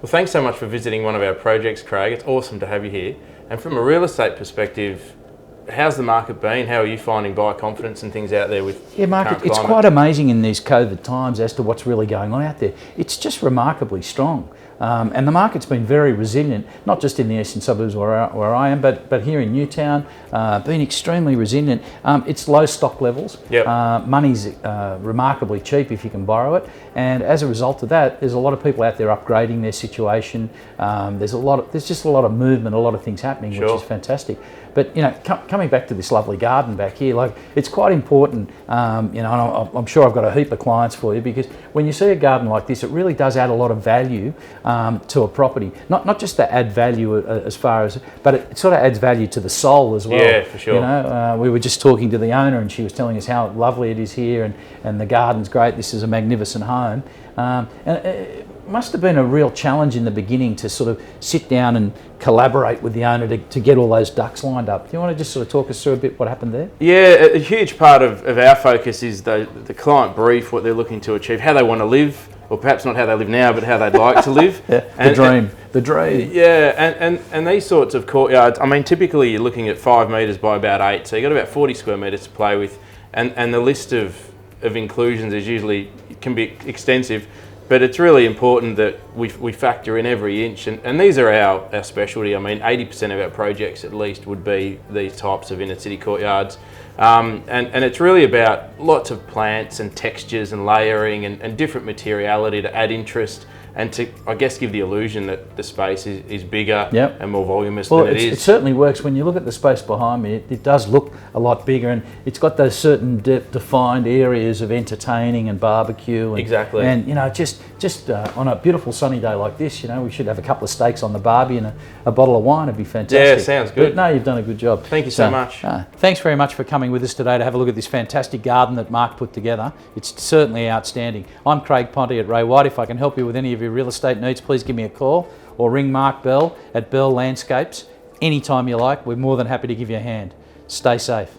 Well, thanks so much for visiting one of our projects, Craig. It's awesome to have you here. And from a real estate perspective, how's the market been? How are you finding buyer confidence and things out there with Mark, current it's climate? quite amazing in these COVID times as to what's really going on out there. It's just remarkably strong. And the market's been very resilient, not just in the eastern suburbs where I am, but here in Newtown, been extremely resilient. It's low stock levels. Yep. Money's remarkably cheap if you can borrow it, and as a result of that, there's a lot of people out there upgrading their situation. There's just a lot of movement, a lot of things happening, Sure. which is fantastic. But coming back to this lovely garden back here, like it's quite important. And I'm sure I've got a heap of clients for you, because when you see a garden like this, it really does add a lot of value to a property. Not just to add value as far as, but it sort of adds value to the soul as well. Yeah, for sure. We were just talking to the owner, and she was telling us how lovely it is here, and the garden's great. This is a magnificent home, and it must have been a real challenge in the beginning to sort of sit down and collaborate with the owner to get all those ducks lined up. Do you want to just sort of talk us through a bit what happened there? Yeah, a huge part of our focus is the client brief, what they're looking to achieve, how they want to live, or perhaps not how they live now, but how they'd like to live. The dream. Yeah, and these sorts of courtyards, I mean, typically you're looking at 5 metres by about 8, so you've got about 40 square metres to play with, and the list of inclusions can be extensive. But it's really important that we factor in every inch, and these are our specialty. I mean, 80% of our projects at least would be these types of inner city courtyards. And it's really about lots of plants and textures and layering and different materiality to add interest and to, I guess, give the illusion that the space is bigger and more voluminous than it is. It certainly works. When you look at the space behind me, it does look a lot bigger, and it's got those certain defined areas of entertaining and barbecue. Exactly. And just on a beautiful sunny day like this, we should have a couple of steaks on the barbie and a bottle of wine. It'd be fantastic. Yeah, sounds good. But no, you've done a good job. Thank you so much. Thanks very much for coming with us today to have a look at this fantastic garden that Mark put together. It's certainly outstanding. I'm Craig Pontey at Ray White. If I can help you with any of your real estate needs, please give me a call or ring Mark Bell at Bell Landscapes anytime you like. We're more than happy to give you a hand. Stay safe.